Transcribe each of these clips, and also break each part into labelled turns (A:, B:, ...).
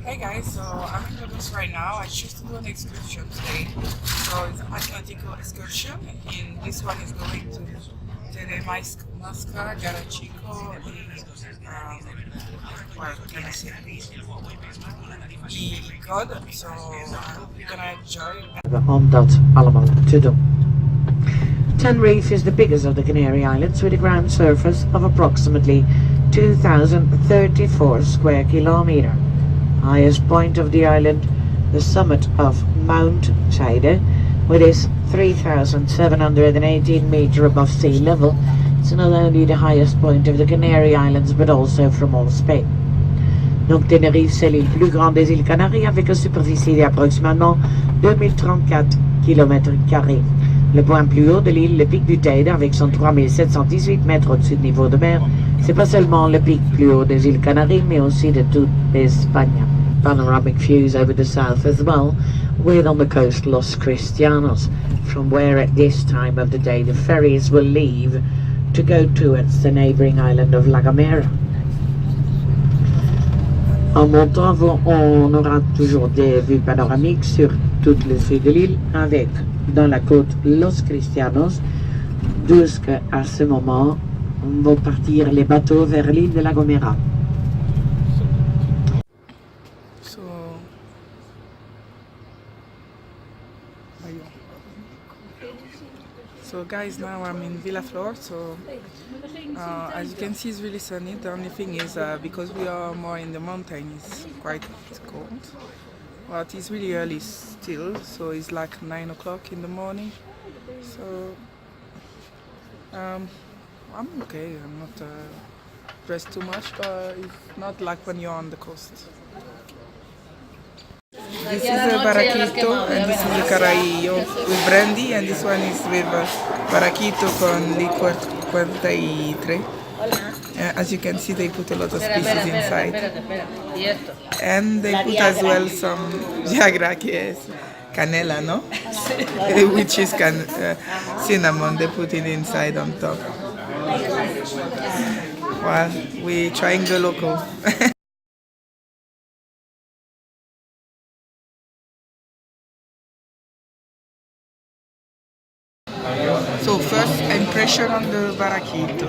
A: Hey guys, so I'm in the bus right now. I choose to do an excursion today. So it's Attribution excursion, and this one is going to Teide, Masca, Garachico, and what can I say? Icod. So we're gonna enjoy.
B: Om dat allemaal te doen. Tenerife is the biggest of the Canary Islands with a ground surface of approximately 2,034 square kilometer. Highest point of the island, the summit of Mount Teide, with its 3,718 meter above sea level. It's not only the highest point of the Canary Islands but also from all Spain. Donc Tenerife, c'est l'île plus grande des îles Canaries avec une superficie d'approximativement 2034 km². Le point plus haut de l'île, le pic du Teide, avec son 3718 mètres au-dessus du niveau de mer, c'est pas seulement le pic plus haut des îles Canaries, mais aussi de toute l'Espagne. Panoramic views over the south as well, with on the coast Los Cristianos, from where at this time of the day the ferries will leave to go towards the neighbouring island of La Gomera. En montant, on aura toujours des vues panoramiques sur tout le sud de l'île, avec dans la côte Los Cristianos, d'où à ce moment vont partir les bateaux vers l'île de La Gomera.
A: So guys, now I'm in Villa Flor, so as you can see it's really sunny. The only thing is because we are more in the mountain, it's quite cold, but it's really early still, so it's like 9 o'clock in the morning, so I'm okay. I'm not dressed too much, but it's not like when you're on the coast. This is a Garachico and this is a Canary with brandy, and this one is with Garachico con liquor 43. As you can see, they put a lot of species inside, and they put as well some canela, no? Which is cinnamon. They put it inside on top. Well, we're trying the local. So first impression on the Garachico.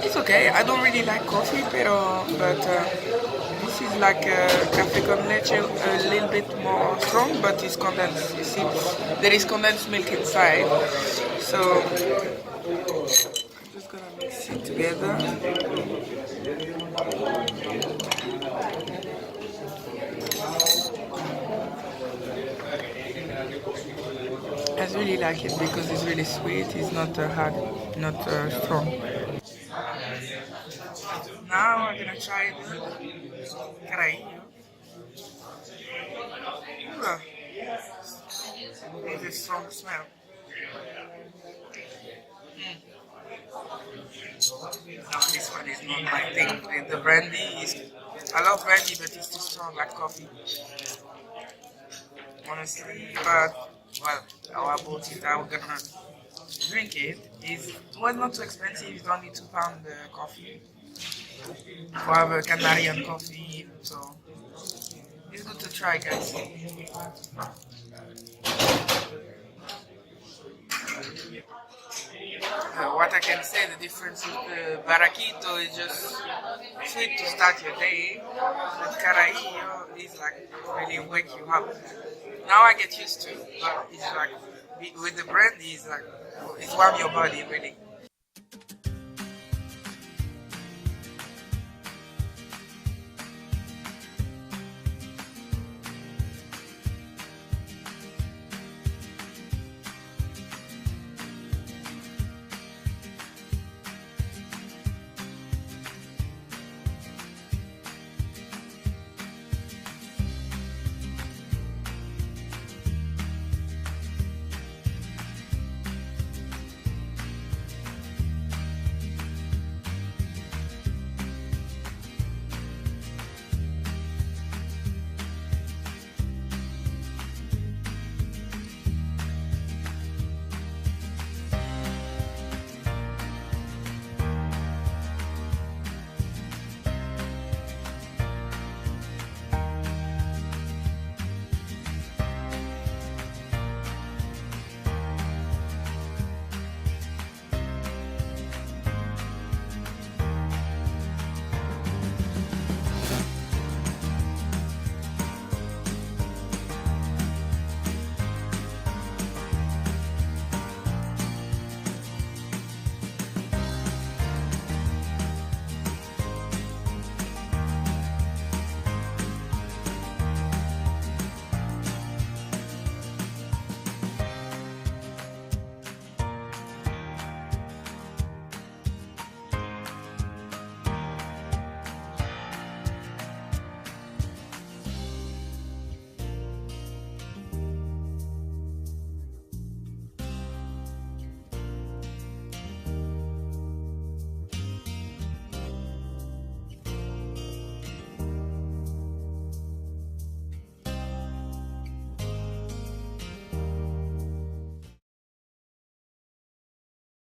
A: It's okay. I don't really like coffee, but this is like cafe con leche, a little bit more strong, but it's condensed. You see, there is condensed milk inside. So I'm just gonna mix it together. I really like it because it's really sweet. It's not hard, not strong. Now I'm gonna try the Canary. It's a strong smell. No, this one is not my thing. The brandy is. I love brandy, but it's too strong, like coffee. Honestly, but well, I bought it. I'm gonna drink it. It was not too expensive. It's only £2 coffee. For have a Canarian coffee, so it's good to try, guys. What I can say, the difference with the Garachico is just sweet to start your day. The Canary is like really wake you up. Now I get used to it, but it's like with the brandy, it's like it's warm your body really.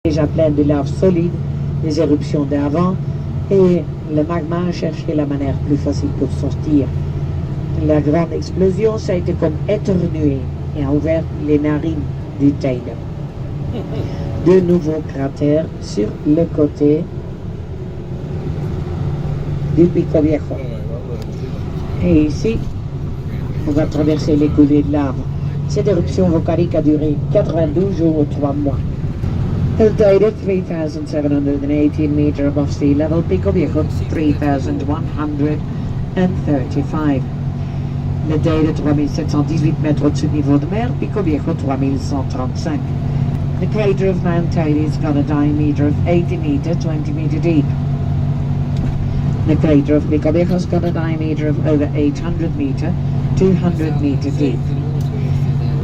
B: Déjà pleine de lave solide, des éruptions d'avant, et le magma a cherché la manière plus facile pour sortir. La grande explosion, ça a été comme éternué et a ouvert les narines du Teide. De nouveaux cratères sur le côté du Pico Viejo. Et ici, on va traverser les coulées de lave. Cette éruption volcanique a duré 92 jours ou 3 mois. El Teide, 3,718 meters above sea level. Pico Viejo, 3,135. Le Teide, 3,718 mètres au-dessus du niveau de mer. Pico Viejo, 3,135. The crater of Mount Teide has got a diameter of 80 meters, 20 meters deep. The crater of Pico Viejo has got a diameter of over 800 meters, 200 meters deep.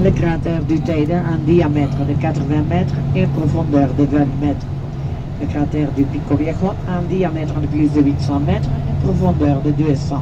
B: Le cratère du Teide a un diamètre de 80 mètres et une profondeur de 20 mètres. Le cratère du Pico Viejo a un diamètre de plus de 800 mètres et une profondeur de 200.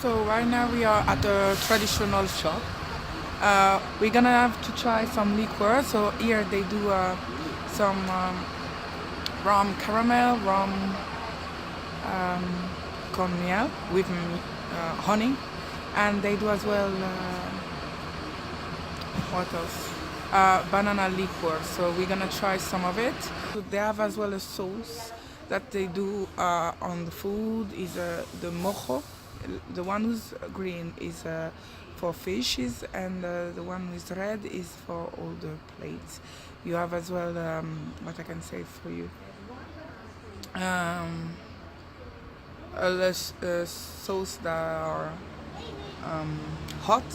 A: So right now we are at a traditional shop. We're gonna have to try some liqueur. So here they do some rum caramel, rum cognac with honey, and they do as well what else? Banana liqueur. So we're gonna try some of it. So they have as well a sauce that they do on the food is the mojo. The one who's green is for fishes, and the one with red is for all the plates. You have as well what I can say for you, a sauce that are hot.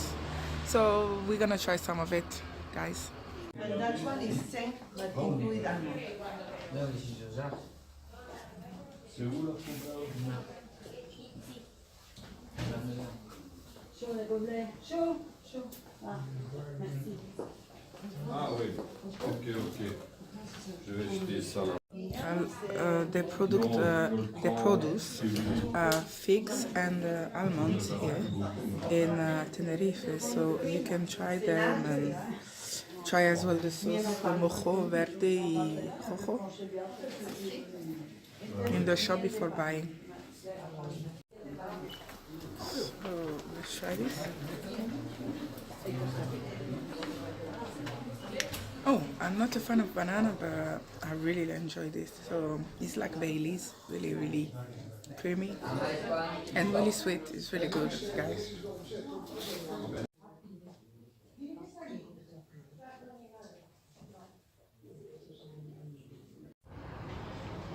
A: So we're gonna try some of it, guys.
C: And that one is 5, but include almond. Chaud. Ah, merci.
D: Ah oui, ok. Je vais jeter ça là.
A: They produce figs and almonds here in Tenerife, so you can try them and try as well the sauce mojo verde y rojo in the shop before buying. So let's try this. Oh, I'm not a fan of banana, but I really enjoy this. So it's like Bailey's, really creamy and really sweet. It's really good, guys.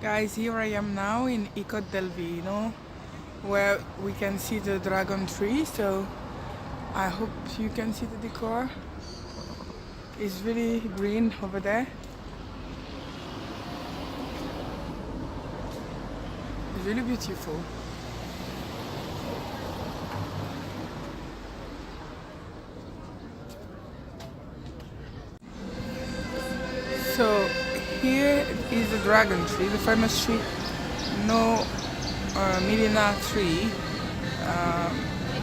A: Guys, here I am now in Icod del Vino, where we can see the dragon tree. So I hope you can see the decor. It's really green over there. It's really beautiful. So here is the dragon tree, the famous tree, no millennial tree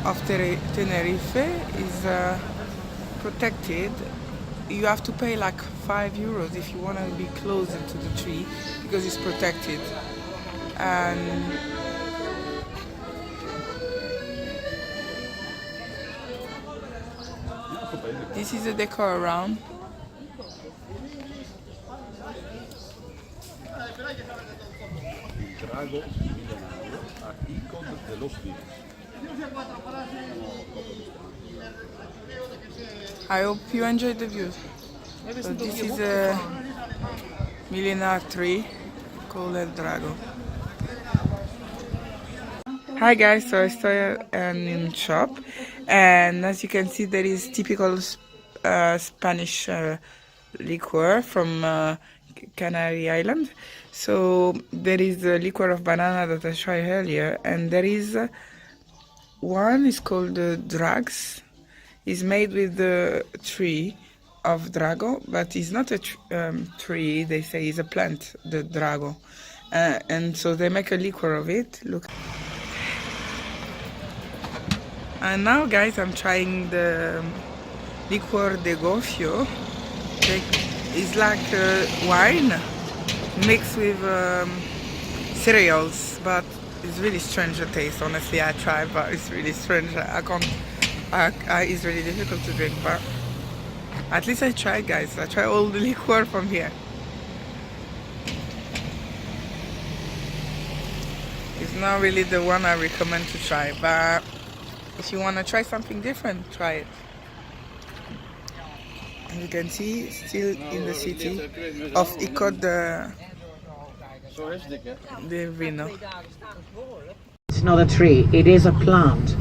A: of Tenerife is protected. You have to pay like €5 if you want to be closer to the tree because it's protected. And This is the decor around.
D: Drago a Icod de los Vinos.
A: I hope you enjoyed the view. So this is a millennial tree called El Drago. Hi guys, so I started a new shop, and as you can see there is typical Spanish liqueur from Canary Island. So there is the liqueur of banana that I tried earlier, and there is one is called the Drags. It's made with the tree of Drago, but it's not a tree, they say it's a plant, the Drago. And so they make a liquor of it. Look. And now guys, I'm trying the liquor de gofio. It's like wine mixed with cereals, but it's really strange the taste. Honestly, I tried, but it's really strange. I can't. It's really difficult to drink, but at least I tried, guys. I tried all the liqueur from here. It's not really the one I recommend to try, but if you want to try something different, try it. And you can see, still in the city of Icod, the Vino.
B: It's not a tree, it is a plant.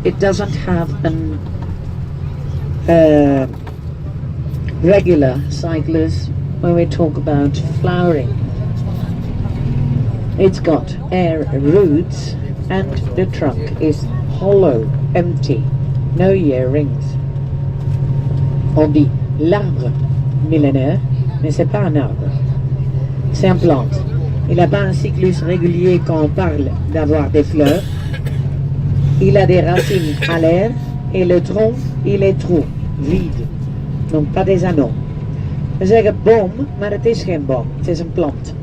B: It doesn't have an regular cyclus when we talk about flowering. It's got air roots and the trunk is hollow, empty, no year rings. On dit l'arbre millénaire, mais c'est pas un arbre. C'est une plante. Il n'a pas un cyclus régulier quand on parle d'avoir des fleurs. Il a des racines à l'air et le tronc, il est trou, vide. Donc pas des anneaux. We zeggen boom, maar het is geen boom. Het is een plant.